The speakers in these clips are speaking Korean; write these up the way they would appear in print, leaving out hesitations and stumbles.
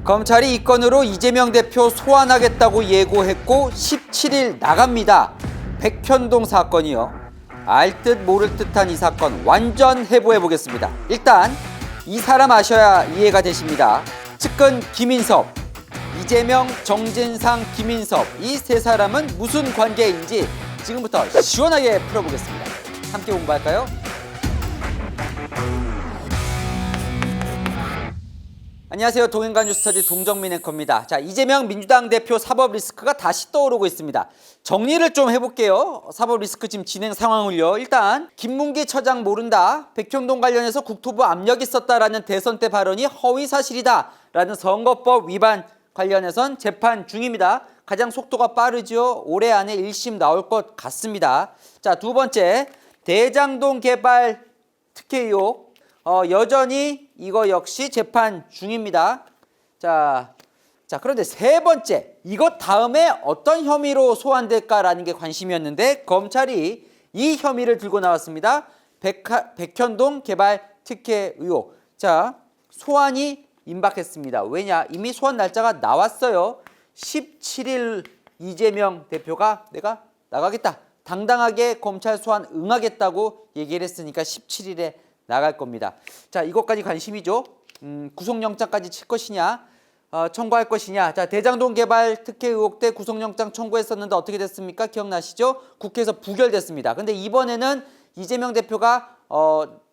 검찰이 이 건으로 이재명 대표 소환하겠다고 예고했고 17일 나갑니다. 백현동 사건이요. 알듯 모를 듯한 이 사건 완전 해부해 보겠습니다. 일단 이 사람 아셔야 이해가 되십니다. 측근 김인섭, 이재명, 정진상, 김인섭 이 세 사람은 무슨 관계인지 지금부터 시원하게 풀어보겠습니다. 함께 공부할까요? 안녕하세요. 동행가 뉴스터디 동정민 앵커입니다. 자, 이재명 민주당 대표 사법 리스크가 다시 떠오르고 있습니다. 정리를 좀 해볼게요. 사법 리스크 지금 진행 상황을요. 일단 김문기 처장 모른다. 백현동 관련해서 국토부 압력이 있었다라는 대선 때 발언이 허위 사실이다라는 선거법 위반 관련해선 재판 중입니다. 가장 속도가 빠르죠. 올해 안에 1심 나올 것 같습니다. 자, 두 번째 대장동 개발 특혜 의혹. 여전히 이거 역시 재판 중입니다. 자, 그런데 세 번째, 이것 다음에 어떤 혐의로 소환될까라는 게 관심이었는데 검찰이 이 혐의를 들고 나왔습니다. 백현동 개발 특혜 의혹. 자, 소환이 임박했습니다. 왜냐? 이미 소환 날짜가 나왔어요. 17일 이재명 대표가 내가 나가겠다. 당당하게 검찰 소환 응하겠다고 얘기를 했으니까 17일에 나갈 겁니다. 자, 이것까지 관심이죠. 구속영장까지 칠 것이냐, 청구할 것이냐. 자, 대장동 개발 특혜 의혹 때 구속영장 청구했었는데 어떻게 됐습니까? 기억나시죠? 국회에서 부결됐습니다. 근데 이번에는 이재명 대표가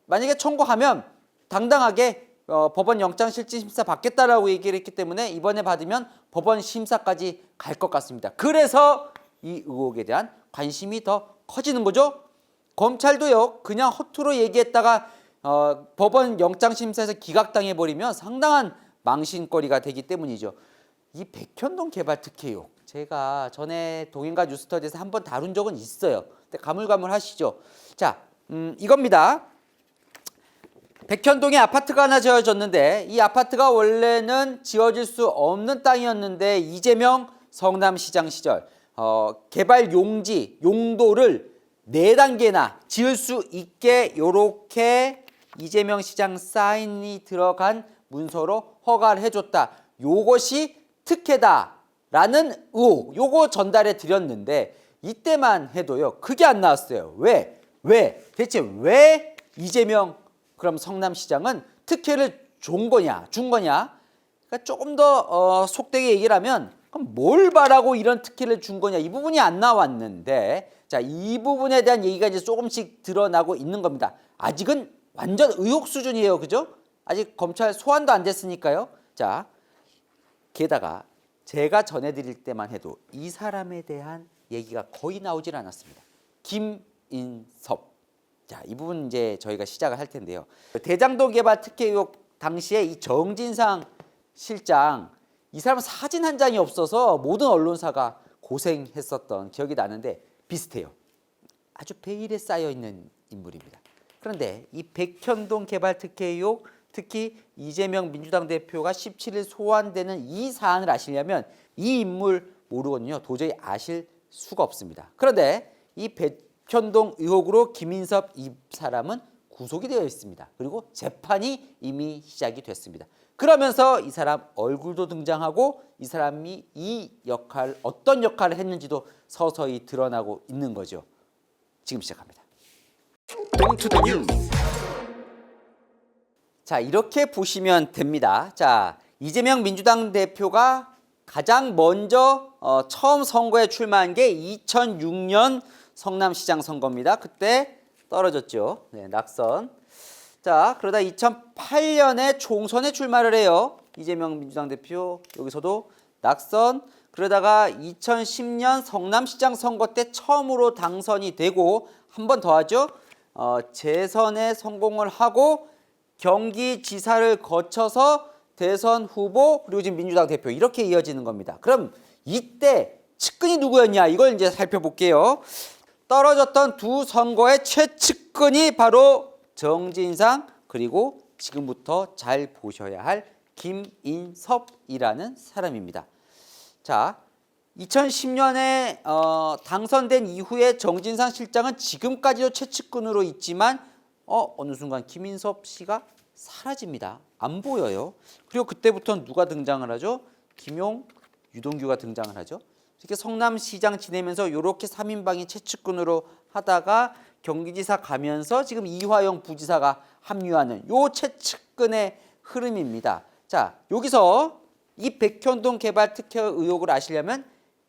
만약에 청구하면 당당하게 법원 영장실질심사 받겠다라고 얘기를 했기 때문에 이번에 받으면 법원 심사까지 갈 것 같습니다. 그래서 이 의혹에 대한 관심이 더 커지는 거죠. 검찰도요, 그냥 허투루 얘기했다가 법원 영장심사에서 기각당해버리면 상당한 망신거리가 되기 때문이죠. 이 백현동 개발 특혜 의혹, 제가 전에 동행가 뉴스터디에서 한번 다룬 적은 있어요. 근데 가물가물하시죠. 자, 이겁니다. 백현동에 아파트가 하나 지어졌는데 이 아파트가 원래는 지어질 수 없는 땅이었는데 이재명 성남시장 시절 개발 용도를 4단계나 지을 수 있게 요렇게 이재명 시장 사인이 들어간 문서로 허가를 해줬다. 요것이 특혜다라는 의혹, 요거 전달해 드렸는데 이때만 해도요, 그게 안 나왔어요. 왜? 대체 왜 이재명 그럼 성남시장은 특혜를 준 거냐? 그러니까 조금 더 속되게 얘기를 하면 그럼 뭘 바라고 이런 특혜를 준 거냐? 이 부분이 안 나왔는데 자, 이 부분에 대한 얘기가 이제 조금씩 드러나고 있는 겁니다. 아직은 완전 의혹 수준이에요. 그죠? 아직 검찰 소환도 안 됐으니까요. 자, 게다가 제가 전해드릴 때만 해도 이 사람에 대한 얘기가 거의 나오질 않았습니다. 김인섭. 자, 이 부분 이제 저희가 시작을 할 텐데요. 대장동 개발 특혜 의혹 당시에 이 정진상 실장, 이 사람은 사진 한 장이 없어서 모든 언론사가 고생했었던 기억이 나는데 비슷해요. 아주 베일에 쌓여있는 인물입니다. 그런데 이 백현동 개발 특혜 의혹, 특히 이재명 민주당 대표가 17일 소환되는 이 사안을 아시려면 이 인물 모르거든요. 도저히 아실 수가 없습니다. 그런데 이 백현동 의혹으로 김인섭 이 사람은 구속이 되어 있습니다. 그리고 재판이 이미 시작이 됐습니다. 그러면서 이 사람 얼굴도 등장하고 이 사람이 어떤 역할을 했는지도 서서히 드러나고 있는 거죠. 지금 시작합니다. 자, 이렇게 보시면 됩니다. 자, 이재명 민주당 대표가 가장 먼저 처음 선거에 출마한 게 2006년 성남시장 선거입니다. 그때 떨어졌죠. 네, 낙선. 자, 그러다 2008년에 총선에 출마를 해요. 이재명 민주당 대표 여기서도 낙선. 그러다가 2010년 성남시장 선거 때 처음으로 당선이 되고 한 번 더 하죠. 재선에 성공을 하고 경기지사를 거쳐서 대선 후보 그리고 지금 민주당 대표 이렇게 이어지는 겁니다. 그럼 이때 측근이 누구였냐 이걸 이제 살펴볼게요. 떨어졌던 두 선거의 최측근이 바로 정진상 그리고 지금부터 잘 보셔야 할 김인섭이라는 사람입니다. 자, 2010년에 당선된 이후에 정진상 실장은 지금까지도 최측근으로 있지만 어느 순간 김인섭 씨가 사라집니다. 안 보여요. 그리고 그때부터는 누가 등장을 하죠? 김용, 유동규가 등장을 하죠. 이렇게 성남시장 지내면서 이렇게 3인방이 최측근으로 하다가 경기지사 가면서 지금 이화영 부지사가 합류하는 요 최측근의 흐름입니다. 자, 여기서 이 백현동 개발 특혜 의혹을 아시려면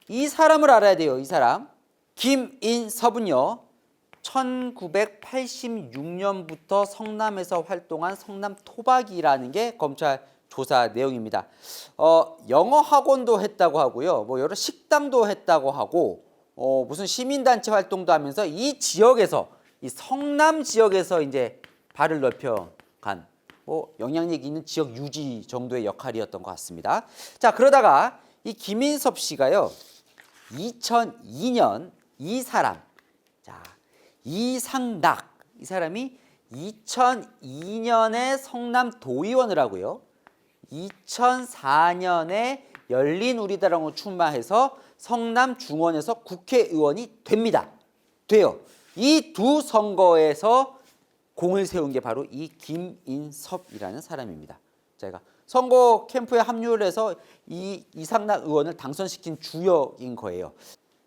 이 사람을 알아야 돼요. 이 사람. 김인섭은요. 1986년부터 성남에서 활동한 성남 토박이라는 게 검찰 조사 내용입니다. 영어 학원도 했다고 하고요. 뭐 여러 식당도 했다고 하고 무슨 시민단체 활동도 하면서 이 지역에서 이 성남 지역에서 이제 발을 넓혀간 영향력 있는 지역 유지 정도의 역할이었던 것 같습니다. 자, 그러다가 이 김인섭 씨가요. 2002년 이 사람, 자, 이상락 이 사람이 2002년에 성남 도의원을 하고요. 2004년에 열린우리당으로 출마해서 성남 중원에서 국회의원이 됩니다. 돼요. 이 두 선거에서 공을 세운 게 바로 이 김인섭이라는 사람입니다. 제가 선거 캠프에 합류를 해서 이 이상락 의원을 당선시킨 주역인 거예요.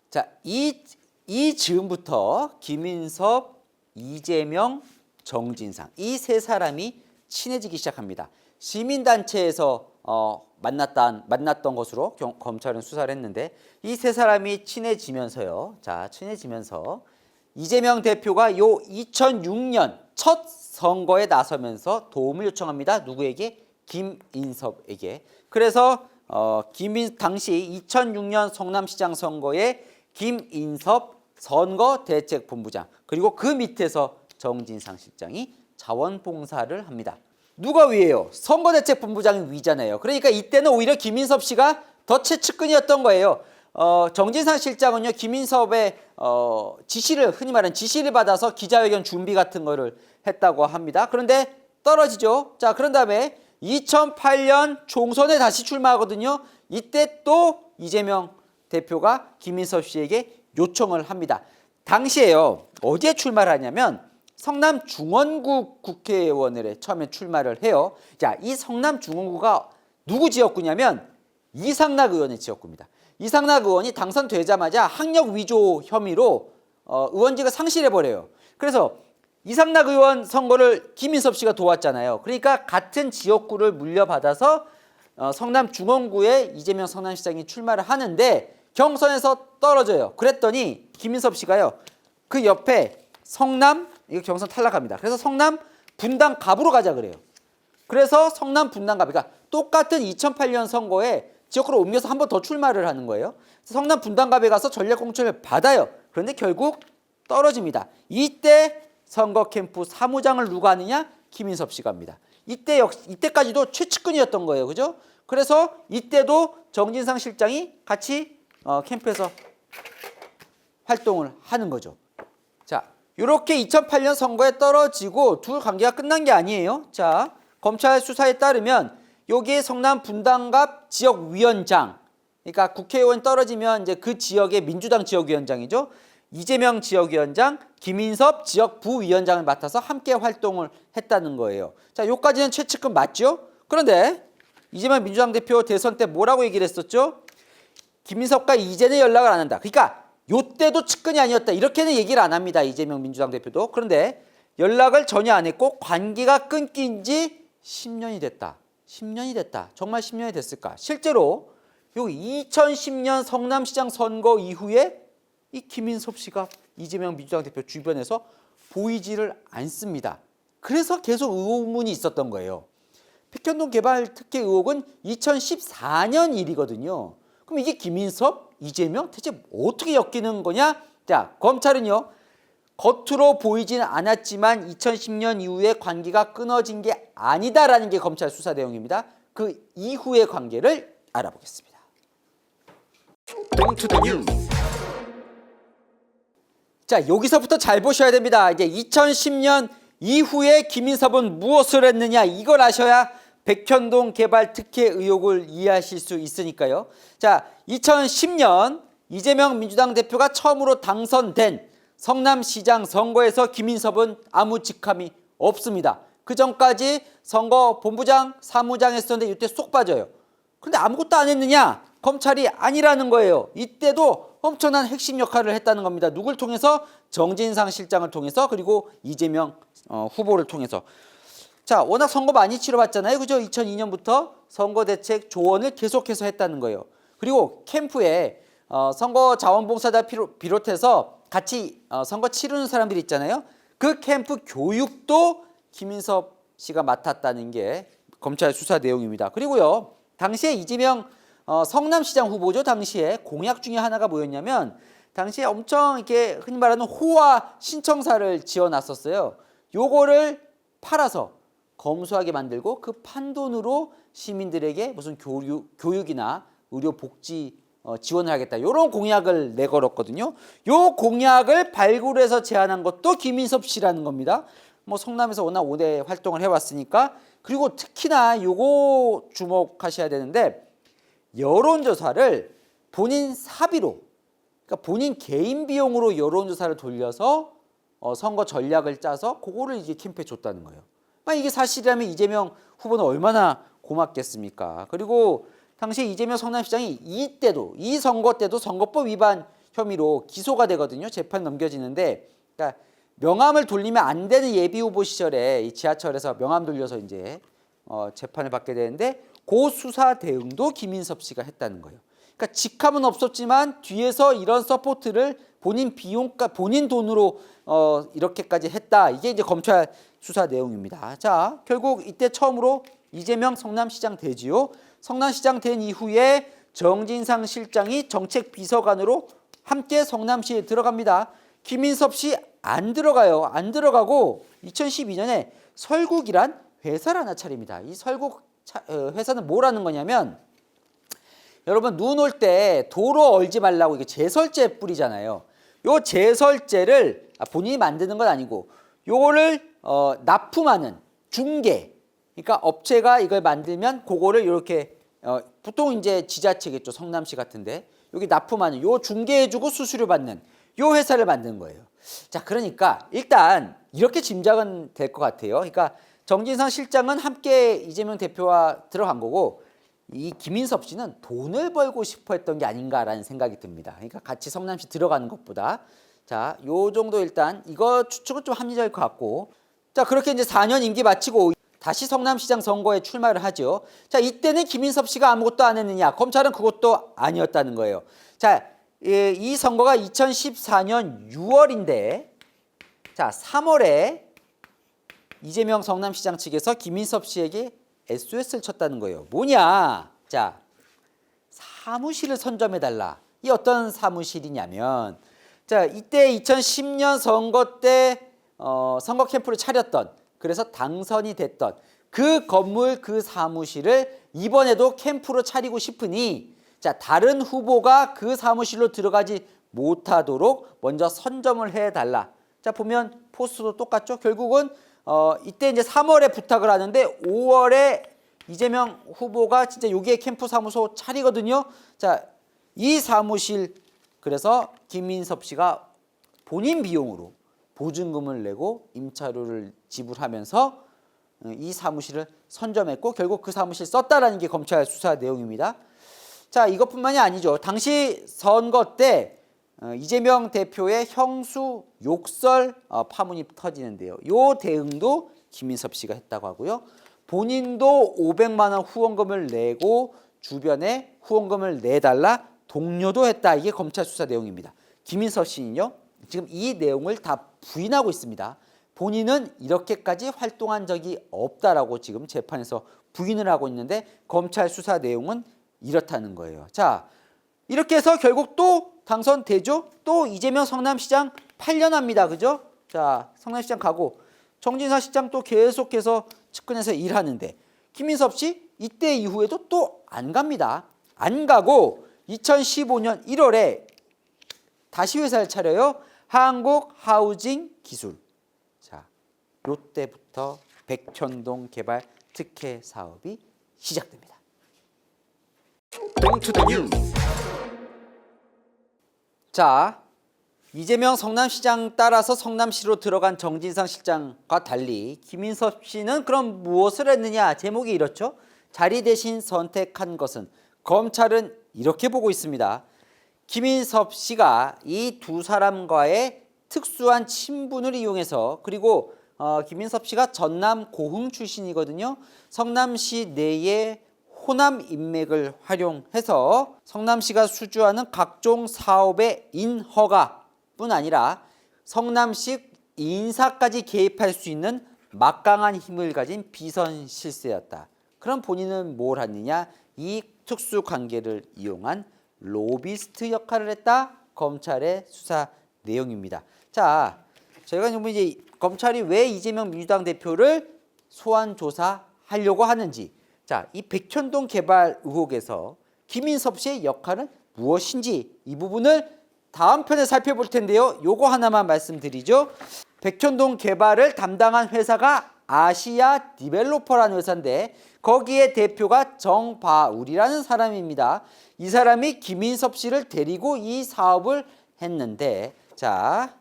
자, 이 즈음부터 김인섭, 이재명, 정진상 이 세 사람이 친해지기 시작합니다. 시민단체에서 만났던 것으로 검찰은 수사를 했는데 이 세 사람이 친해지면서요. 자, 친해지면서 이재명 대표가 요 2006년 첫 선거에 나서면서 도움을 요청합니다. 누구에게? 김인섭에게. 그래서 당시 2006년 성남시장 선거에 김인섭 선거대책본부장 그리고 그 밑에서 정진상 실장이 자원봉사를 합니다. 누가 위에요? 선거대책본부장이 위잖아요. 그러니까 이때는 오히려 김인섭 씨가 더 최측근이었던 거예요. 정진상 실장은요 김인섭의 지시를 흔히 말하는 지시를 받아서 기자회견 준비 같은 거를 했다고 합니다. 그런데 떨어지죠. 자, 그런 다음에 2008년 총선에 다시 출마하거든요. 이때 또 이재명 대표가 김인섭 씨에게 요청을 합니다. 당시에요 어디에 출마를 하냐면 성남 중원구 국회의원을 처음에 출마를 해요. 자, 이 성남 중원구가 누구 지역구냐면 이상락 의원의 지역구입니다. 이상락 의원이 당선되자마자 학력 위조 혐의로 의원직을 상실해버려요. 그래서 이상락 의원 선거를 김인섭 씨가 도왔잖아요. 그러니까 같은 지역구를 물려받아서 성남 중원구에 이재명 성남시장이 출마를 하는데 경선에서 떨어져요. 그랬더니 김인섭 씨가요. 그 옆에 성남 이거 경선 탈락합니다. 그래서 성남 분당갑으로 가자 그래요. 그래서 성남 분당갑 그러니까 똑같은 2008년 선거에 지역구로 옮겨서 한 번 더 출마를 하는 거예요. 성남 분당갑에 가서 전략공천을 받아요. 그런데 결국 떨어집니다. 이때 선거 캠프 사무장을 누가 하느냐? 김인섭 씨가 합니다. 이때까지도 최측근이었던 거예요. 그죠? 그래서 이때도 정진상 실장이 같이 캠프에서 활동을 하는 거죠. 자, 이렇게 2008년 선거에 떨어지고 둘 관계가 끝난 게 아니에요. 자, 검찰 수사에 따르면 여기에 성남 분당갑 지역위원장, 그러니까 국회의원 떨어지면 이제 그 지역의 민주당 지역위원장이죠. 이재명 지역위원장, 김인섭 지역 부위원장을 맡아서 함께 활동을 했다는 거예요. 자, 여기까지는 최측근 맞죠? 그런데 이재명 민주당 대표 대선 때 뭐라고 얘기를 했었죠? 김인섭과 이제는 연락을 안 한다. 그러니까 요때도 측근이 아니었다. 이렇게는 얘기를 안 합니다. 이재명 민주당 대표도. 그런데 연락을 전혀 안 했고 관계가 끊긴 지 10년이 됐다. 10년이 됐다. 정말 10년이 됐을까? 실제로 여기 2010년 성남시장 선거 이후에 이 김인섭 씨가 이재명 민주당 대표 주변에서 보이지를 않습니다. 그래서 계속 의문이 있었던 거예요. 백현동 개발 특혜 의혹은 2014년 일이거든요. 그럼 이게 김인섭, 이재명 대체 어떻게 엮이는 거냐? 자, 검찰은요. 겉으로 보이지는 않았지만 2010년 이후에 관계가 끊어진 게 아니다라는 게 검찰 수사 내용입니다. 그 이후의 관계를 알아보겠습니다. 자, 여기서부터 잘 보셔야 됩니다. 이제 2010년 이후에 김인섭은 무엇을 했느냐 이걸 아셔야 백현동 개발 특혜 의혹을 이해하실 수 있으니까요. 자, 2010년 이재명 민주당 대표가 처음으로 당선된 성남시장 선거에서 김인섭은 아무 직함이 없습니다. 그 전까지 선거 본부장, 사무장 했었는데 이때 쏙 빠져요. 근데 아무것도 안 했느냐? 검찰이 아니라는 거예요. 이때도 엄청난 핵심 역할을 했다는 겁니다. 누굴 통해서? 정진상 실장을 통해서, 그리고 이재명 후보를 통해서. 자, 워낙 선거 많이 치러봤잖아요. 그죠? 2002년부터 선거대책 조언을 계속해서 했다는 거예요. 그리고 캠프에 선거 자원봉사자 비롯해서 같이 선거 치르는 사람들이 있잖아요. 그 캠프 교육도 김인섭 씨가 맡았다는 게 검찰 수사 내용입니다. 그리고요, 당시에 이재명 성남시장 후보죠. 당시에 공약 중에 하나가 뭐였냐면, 당시에 엄청 이렇게 흔히 말하는 호화 신청사를 지어놨었어요. 요거를 팔아서 검소하게 만들고 그 판돈으로 시민들에게 무슨 교육이나 의료 복지 지원을 하겠다, 이런 공약을 내걸었거든요. 요 공약을 발굴해서 제안한 것도 김인섭 씨라는 겁니다. 뭐 성남에서 워낙 오래 활동을 해왔으니까. 그리고 특히나 요거 주목하셔야 되는데, 여론조사를 본인 사비로, 그러니까 본인 개인 비용으로 여론조사를 돌려서 선거 전략을 짜서 그거를 이제 캠프에 줬다는 거예요. 이게 사실이라면 이재명 후보는 얼마나 고맙겠습니까? 그리고 당시 이재명 성남시장이 이 선거 때도 선거법 위반 혐의로 기소가 되거든요. 재판 넘겨지는데, 그러니까 명함을 돌리면 안 되는 예비 후보 시절에 이 지하철에서 명함 돌려서 이제 재판을 받게 되는데, 그 수사 대응도 김인섭 씨가 했다는 거예요. 그러니까 직함은 없었지만 뒤에서 이런 서포트를 본인 비용가, 본인 돈으로 이렇게까지 했다. 이게 이제 검찰 수사 내용입니다. 자, 결국 이때 처음으로 이재명 성남시장 되지요. 성남시장 된 이후에 정진상 실장이 정책비서관으로 함께 성남시에 들어갑니다. 김인섭 씨 안 들어가요. 안 들어가고 2012년에 설국이란 회사를 하나 차립니다. 이 설국 회사는 뭐라는 거냐면, 여러분 눈 올 때 도로 얼지 말라고 이게 제설제 뿌리잖아요. 요 제설제를 본인이 만드는 건 아니고 요거를 납품하는 중개, 그러니까 업체가 이걸 만들면 그거를 이렇게 보통 이제 지자체겠죠. 성남시 같은데 여기 납품하는 요 중개해주고 수수료 받는 요 회사를 만든 거예요. 자, 그러니까 일단 이렇게 짐작은 될 것 같아요. 그러니까 정진상 실장은 함께 이재명 대표와 들어간 거고, 이 김인섭 씨는 돈을 벌고 싶어 했던 게 아닌가라는 생각이 듭니다. 그러니까 같이 성남시 들어가는 것보다. 자, 요 정도 일단 이거 추측은 좀 합리적일 것 같고. 자, 그렇게 이제 4년 임기 마치고 다시 성남시장 선거에 출마를 하죠. 자, 이때는 김인섭 씨가 아무것도 안 했느냐? 검찰은 그것도 아니었다는 거예요. 자, 이 선거가 2014년 6월인데, 자, 3월에 이재명 성남시장 측에서 김인섭 씨에게 SOS를 쳤다는 거예요. 뭐냐? 자, 사무실을 선점해달라. 이 어떤 사무실이냐면, 자, 이때 2010년 선거 때 선거 캠프를 차렸던, 그래서 당선이 됐던 그 건물, 그 사무실을 이번에도 캠프로 차리고 싶으니, 자, 다른 후보가 그 사무실로 들어가지 못하도록 먼저 선점을 해달라. 자, 보면 포스도 똑같죠. 결국은 이때 이제 3월에 부탁을 하는데 5월에 이재명 후보가 진짜 여기에 캠프 사무소 차리거든요. 자, 이 사무실, 그래서 김인섭 씨가 본인 비용으로 보증금을 내고 임차료를 지불하면서 이 사무실을 선점했고, 결국 그 사무실 썼다라는 게 검찰 수사 내용입니다. 자, 이것뿐만이 아니죠. 당시 선거 때 이재명 대표의 형수 욕설 파문이 터지는데요. 요 대응도 김인섭 씨가 했다고 하고요. 본인도 500만 원 후원금을 내고 주변에 후원금을 내달라 독려도 했다. 이게 검찰 수사 내용입니다. 김인섭 씨는요, 지금 이 내용을 다 부인하고 있습니다. 본인은 이렇게까지 활동한 적이 없다라고 지금 재판에서 부인을 하고 있는데, 검찰 수사 내용은 이렇다는 거예요. 자, 이렇게 해서 결국 또 당선되죠. 또 이재명 성남시장 8년 합니다. 그죠? 자, 성남시장 가고 정진상 시장 또 계속해서 측근에서 일하는데, 김인섭 씨 이때 이후에도 또 안 갑니다. 안 가고 2015년 1월에 다시 회사를 차려요. 한국하우징기술. 자, 요때부터 백현동 개발 특혜 사업이 시작됩니다. 자, 이재명 성남시장 따라서 성남시로 들어간 정진상 실장과 달리 김인섭 씨는 그럼 무엇을 했느냐? 제목이 이렇죠. 자리 대신 선택한 것은 검찰은 이렇게 보고 있습니다. 김인섭 씨가 이 두 사람과의 특수한 친분을 이용해서 그리고 김인섭 씨가 전남 고흥 출신이거든요. 성남시 내에 호남 인맥을 활용해서 성남시가 수주하는 각종 사업의 인허가뿐 아니라 성남시 인사까지 개입할 수 있는 막강한 힘을 가진 비선 실세였다. 그럼 본인은 뭘 했느냐? 이 특수 관계를 이용한 로비스트 역할을 했다. 검찰의 수사 내용입니다. 자, 저희가 이제 검찰이 왜 이재명 민주당 대표를 소환 조사하려고 하는지, 자, 이 백현동 개발 의혹에서 김인섭 씨의 역할은 무엇인지 이 부분을 다음 편에 살펴볼 텐데요. 요거 하나만 말씀드리죠. 백현동 개발을 담당한 회사가 아시아 디벨로퍼라는 회사인데 거기에 대표가 정바울이라는 사람입니다. 이 사람이 김인섭 씨를 데리고 이 사업을 했는데, 자,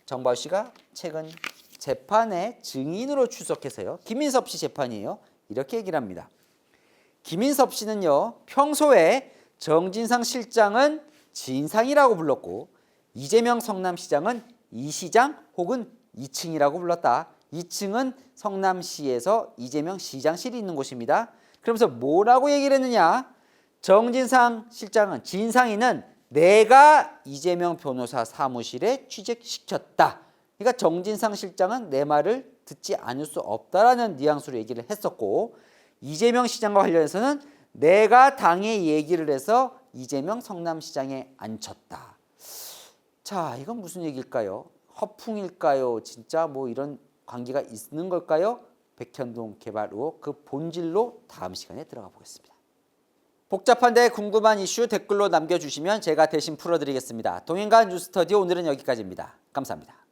정바울 씨가 최근 재판에 증인으로 출석해서요. 김인섭 씨 재판이에요. 이렇게 얘기를 합니다. 김인섭 씨는요, 평소에 정진상 실장은 진상이라고 불렀고 이재명 성남시장은 이시장 혹은 2층이라고 불렀다. 2층은 성남시에서 이재명 시장실이 있는 곳입니다. 그러면서 뭐라고 얘기를 했느냐? 정진상 실장은, 진상이는 내가 이재명 변호사 사무실에 취직시켰다. 그러니까 정진상 실장은 내 말을 듣지 않을 수 없다라는 뉘앙스로 얘기를 했었고, 이재명 시장과 관련해서는 내가 당에 얘기를 해서 이재명 성남시장에 앉혔다. 자, 이건 무슨 얘기일까요? 허풍일까요? 진짜 뭐 이런 관계가 있는 걸까요? 백현동 개발 의혹 그 본질로 다음 시간에 들어가 보겠습니다. 복잡한데 궁금한 이슈 댓글로 남겨주시면 제가 대신 풀어드리겠습니다. 동행간 뉴스터디 오늘은 여기까지입니다. 감사합니다.